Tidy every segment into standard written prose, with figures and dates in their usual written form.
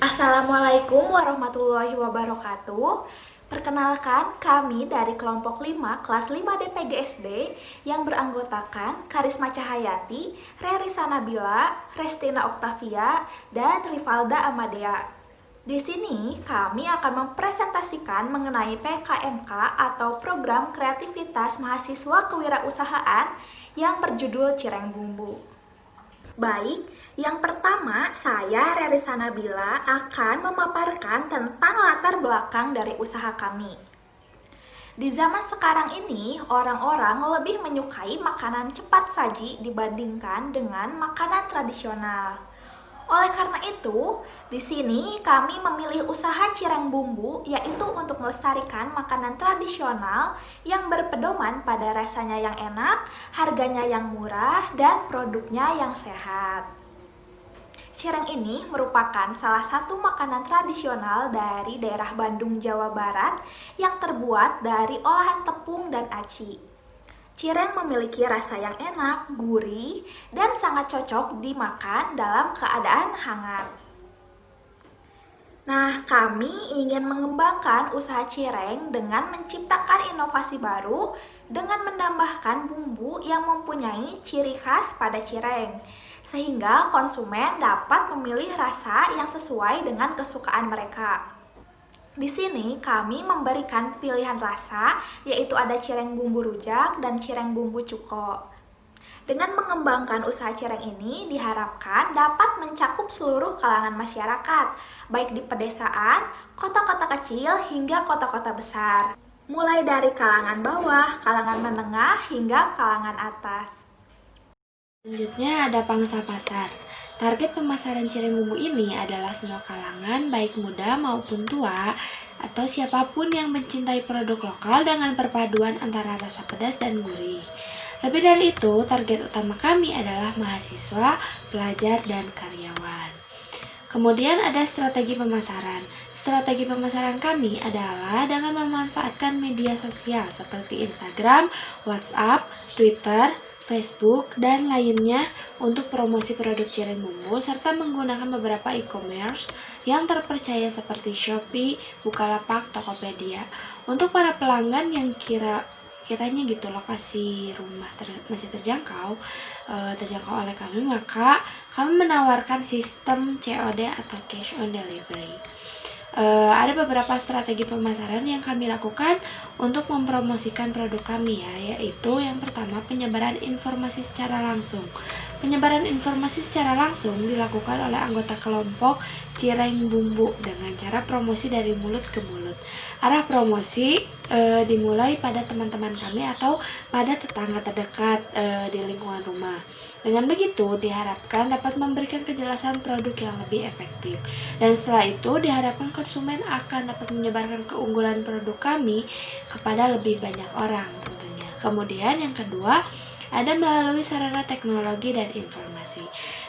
Assalamualaikum warahmatullahi wabarakatuh. Perkenalkan, kami dari kelompok 5 kelas 5 DPG SD yang beranggotakan Karisma Cahayati, Rerisa Nabila, Restina Oktavia, dan Rivalda Amadea. Di sini kami akan mempresentasikan mengenai PKMK atau Program Kreativitas Mahasiswa Kewirausahaan yang berjudul Cireng Bumbu. Baik, yang pertama saya Rerisa Nabila akan memaparkan tentang latar belakang dari usaha kami. Di zaman sekarang ini, orang-orang lebih menyukai makanan cepat saji dibandingkan dengan makanan tradisional. Oleh karena itu, di sini kami memilih usaha Cireng Bumbu, yaitu untuk melestarikan makanan tradisional yang berpedoman pada rasanya yang enak, harganya yang murah, dan produknya yang sehat. Cireng ini merupakan salah satu makanan tradisional dari daerah Bandung, Jawa Barat yang terbuat dari olahan tepung dan aci. Cireng memiliki rasa yang enak, gurih, dan sangat cocok dimakan dalam keadaan hangat. Nah, kami ingin mengembangkan usaha cireng dengan menciptakan inovasi baru dengan menambahkan bumbu yang mempunyai ciri khas pada cireng, sehingga konsumen dapat memilih rasa yang sesuai dengan kesukaan mereka. Di sini kami memberikan pilihan rasa, yaitu ada cireng bumbu rujak dan cireng bumbu cuko. Dengan mengembangkan usaha cireng ini diharapkan dapat mencakup seluruh kalangan masyarakat, baik di pedesaan, kota-kota kecil, hingga kota-kota besar. Mulai dari kalangan bawah, kalangan menengah, hingga kalangan atas. Selanjutnya ada pangsa pasar. Target pemasaran cireng bumbu ini adalah semua kalangan, baik muda maupun tua, atau siapapun yang mencintai produk lokal dengan perpaduan antara rasa pedas dan gurih. Lebih dari itu, target utama kami adalah mahasiswa, pelajar, dan karyawan. Kemudian ada strategi pemasaran. Strategi pemasaran kami adalah dengan memanfaatkan media sosial seperti Instagram, WhatsApp, Twitter, Facebook, dan lainnya untuk promosi produk cireng bumbu serta menggunakan beberapa e-commerce yang terpercaya seperti Shopee, Bukalapak, Tokopedia. Untuk para pelanggan yang kiranya gitu lokasi rumah masih terjangkau oleh kami, maka kami menawarkan sistem COD atau cash on delivery. Ada beberapa strategi pemasaran yang kami lakukan untuk mempromosikan produk kami ya, yaitu yang pertama penyebaran informasi secara langsung. Penyebaran informasi secara langsung dilakukan oleh anggota kelompok Cireng Bumbu dengan cara promosi dari mulut ke mulut. Arah promosi dimulai pada teman-teman kami atau pada tetangga terdekat di lingkungan rumah. Dengan begitu diharapkan dapat memberikan kejelasan produk yang lebih efektif. Dan setelah itu diharapkan konsumen akan dapat menyebarkan keunggulan produk kami kepada lebih banyak orang tentunya. Kemudian yang kedua, ada melalui sarana teknologi dan informasi.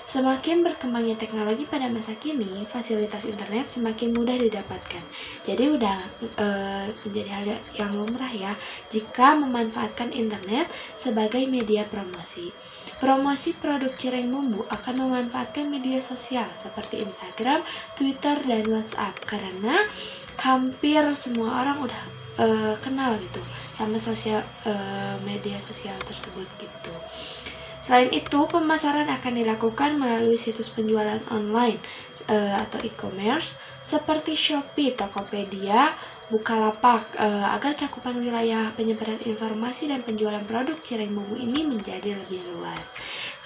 Semakin berkembangnya teknologi pada masa kini, fasilitas internet semakin mudah didapatkan. Jadi udah menjadi hal yang lumrah ya jika memanfaatkan internet sebagai media promosi. Promosi produk cireng bumbu akan memanfaatkan media sosial seperti Instagram, Twitter, dan WhatsApp karena hampir semua orang udah kenal gitu sama media sosial tersebut gitu. Selain itu, pemasaran akan dilakukan melalui situs penjualan online atau e-commerce seperti Shopee, Tokopedia, Bukalapak agar cakupan wilayah penyebaran informasi dan penjualan produk cireng bumbu ini menjadi lebih luas.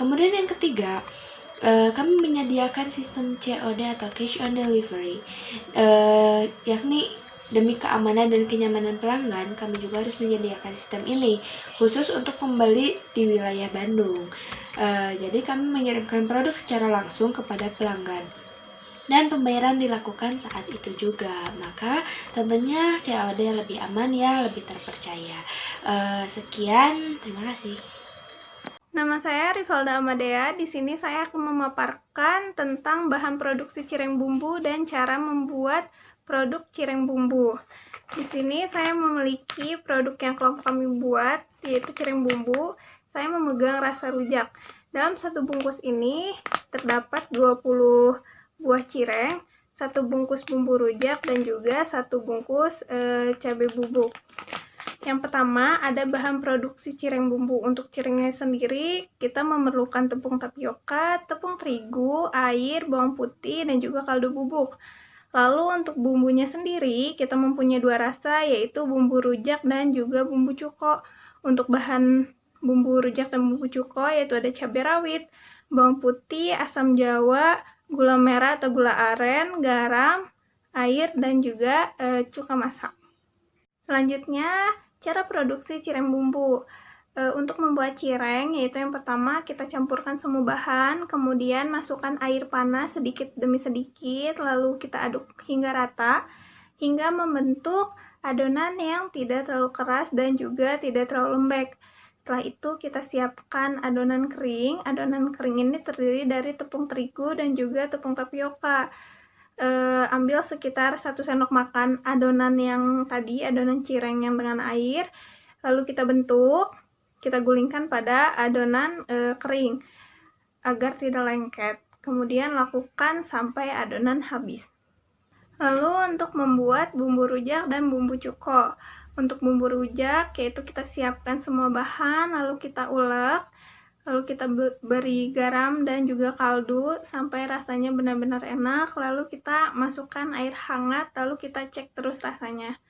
Kemudian yang ketiga, kami menyediakan sistem COD atau cash on delivery, yakni demi keamanan dan kenyamanan pelanggan, kami juga harus menyediakan sistem ini khusus untuk pembeli di wilayah Bandung. Jadi kami mengirimkan produk secara langsung kepada pelanggan dan pembayaran dilakukan saat itu juga. Maka tentunya COD lebih aman ya, lebih terpercaya. Sekian, terima kasih. Nama saya Rivalda Amadea. Di sini saya akan memaparkan tentang bahan produksi cireng bumbu dan cara membuat produk cireng bumbu. Di sini saya memiliki produk yang kelompok kami buat, yaitu cireng bumbu. Saya memegang rasa rujak. Dalam satu bungkus ini terdapat 20 buah cireng, 1 bungkus bumbu rujak, dan juga 1 bungkus cabai bubuk. Yang pertama, ada bahan produksi cireng bumbu. Untuk cirengnya sendiri, kita memerlukan tepung tapioka, tepung terigu, air, bawang putih, dan juga kaldu bubuk. Lalu untuk bumbunya sendiri, kita mempunyai 2 rasa, yaitu bumbu rujak dan juga bumbu cuko. Untuk bahan bumbu rujak dan bumbu cuko, yaitu ada cabai rawit, bawang putih, asam jawa, gula merah atau gula aren, garam, air, dan juga cuka masak. Selanjutnya, cara produksi cireng bumbu. Untuk membuat cireng, yaitu yang pertama kita campurkan semua bahan, kemudian masukkan air panas sedikit demi sedikit, lalu kita aduk hingga rata, hingga membentuk adonan yang tidak terlalu keras dan juga tidak terlalu lembek. Setelah itu kita siapkan adonan kering. Adonan kering ini terdiri dari tepung terigu dan juga tepung tapioka. Ambil sekitar 1 sendok makan adonan yang tadi, adonan cireng yang dengan air, lalu kita bentuk, kita gulingkan pada adonan kering agar tidak lengket. Kemudian lakukan sampai adonan habis. Lalu untuk membuat bumbu rujak dan bumbu cuko. Untuk bumbu rujak, yaitu kita siapkan semua bahan, lalu kita ulek, lalu kita beri garam dan juga kaldu sampai rasanya benar-benar enak, lalu kita masukkan air hangat, lalu kita cek terus rasanya.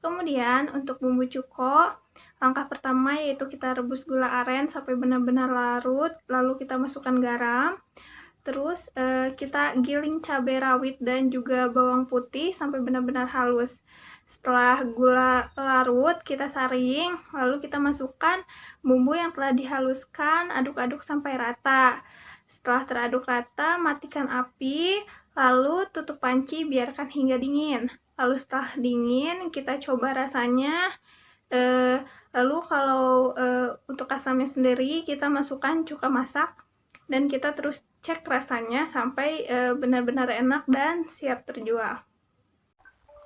Kemudian untuk bumbu cuko, langkah pertama yaitu kita rebus gula aren sampai benar-benar larut, lalu kita masukkan garam. Terus kita giling cabai rawit dan juga bawang putih sampai benar-benar halus. Setelah gula larut, kita saring, lalu kita masukkan bumbu yang telah dihaluskan, aduk-aduk sampai rata. Setelah teraduk rata, matikan api, lalu tutup panci, biarkan hingga dingin. Lalu setelah dingin, kita coba rasanya. Lalu kalau untuk asamnya sendiri, kita masukkan cuka masak, dan kita terus cek rasanya sampai benar-benar enak dan siap terjual.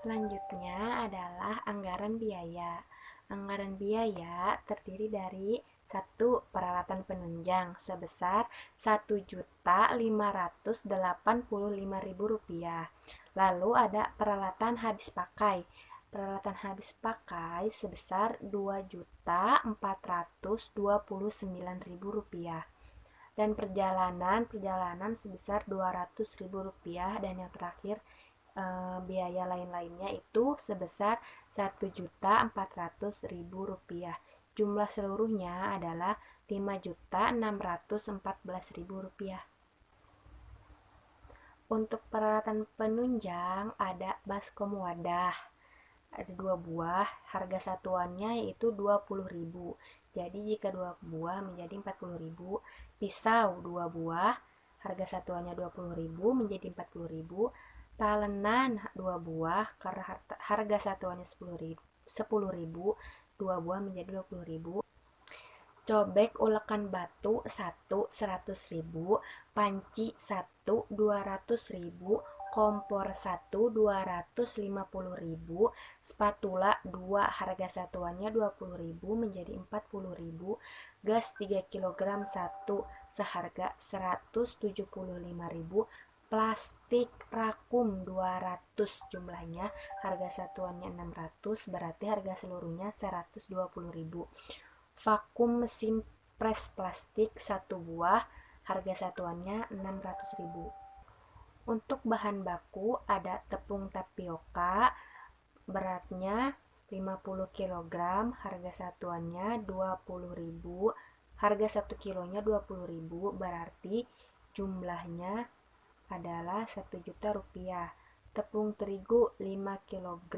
Selanjutnya adalah anggaran biaya. Anggaran biaya terdiri dari 1. Peralatan penunjang sebesar Rp1.585.000. Lalu ada peralatan habis pakai. Peralatan habis pakai sebesar Rp2.429.000. Dan perjalanan sebesar Rp200.000, dan yang terakhir biaya lain-lainnya itu sebesar Rp1.400.000. Jumlah seluruhnya adalah Rp5.614.000. Untuk peralatan penunjang ada baskom wadah, ada 2 buah, harga satuannya yaitu Rp20.000. Jadi jika 2 buah menjadi Rp40.000. Pisau 2 buah, harga satuannya Rp20.000 menjadi Rp40.000. Talenan 2 buah, karena harga satuannya Rp10.000, 2 buah menjadi Rp20.000. Cobek ulekan batu 1 Rp100.000, panci 1 Rp200.000, kompor 1 Rp250.000, spatula 2 harga satuannya Rp20.000 menjadi Rp40.000, gas 3 kg 1 seharga Rp175.000, plastik rakum 200 jumlahnya, harga satuannya Rp600, berarti harga seluruhnya Rp120.000. Vakum mesin pres plastik 1 buah, harga satuannya Rp600.000. Untuk bahan baku ada tepung tapioka, beratnya 50 kg, harga satuannya Rp20.000, harga 1 kilonya Rp20.000, berarti jumlahnya adalah Rp1.000.000. Tepung terigu 5 kg,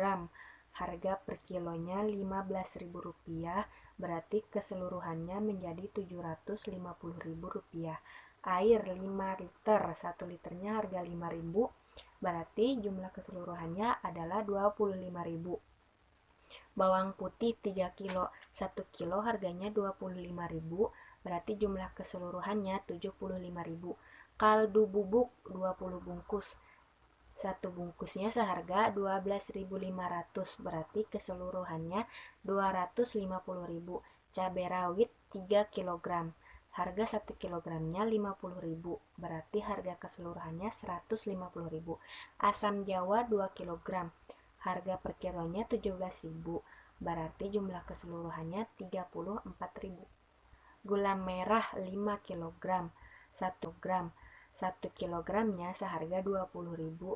harga per kilonya Rp15.000, berarti keseluruhannya menjadi Rp750.000. Air 5 liter, 1 liternya harga Rp5.000, berarti jumlah keseluruhannya adalah Rp25.000. Bawang putih 3 kilo, 1 kilo harganya Rp25.000, berarti jumlah keseluruhannya Rp75.000. Kaldu bubuk 20 bungkus, 1 bungkusnya seharga Rp12.500, berarti keseluruhannya Rp250.000. Cabai rawit 3 kg, Harga 1 kilogramnya 50.000, berarti harga keseluruhannya 150.000. Asam jawa 2 kilogram, harga per kilonya 17.000, berarti jumlah keseluruhannya 34.000. Gula merah 5 kilogram, 1 gram, 1 kilogramnya seharga 20.000,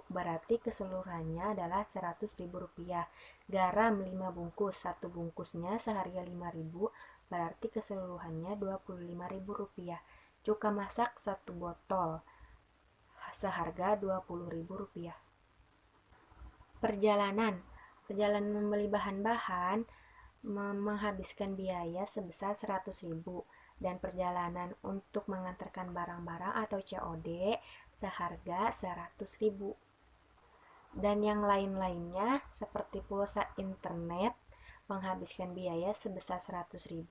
berarti keseluruhannya adalah 100.000 rupiah. Garam 5 bungkus, 1 bungkusnya seharga 5.000, berarti keseluruhannya 25.000 rupiah. Cuka masak 1 botol seharga 20.000 rupiah. Perjalanan membeli bahan-bahan menghabiskan biaya sebesar 100.000, dan perjalanan untuk mengantarkan barang-barang atau COD seharga 100.000. Dan yang lain-lainnya seperti pulsa internet menghabiskan biaya sebesar 100.000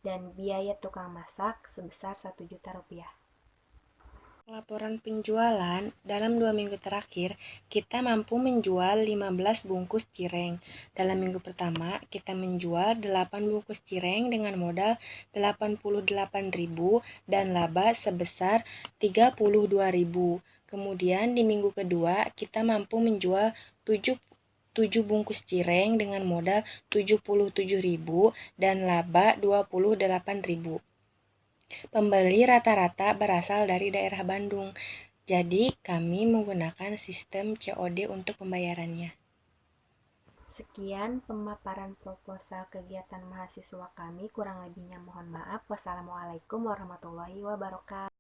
dan biaya tukang masak sebesar 1 juta rupiah. Laporan penjualan, dalam 2 minggu terakhir, kita mampu menjual 15 bungkus cireng. Dalam minggu pertama, kita menjual 8 bungkus cireng dengan modal 88.000 dan laba sebesar 32.000. Kemudian di minggu kedua, kita mampu menjual 7 bungkus cireng dengan modal 77.000 dan laba 28.000. Pembeli rata-rata berasal dari daerah Bandung, jadi kami menggunakan sistem COD untuk pembayarannya. Sekian pemaparan proposal kegiatan mahasiswa kami, kurang lebihnya mohon maaf. Wassalamualaikum warahmatullahi wabarakatuh.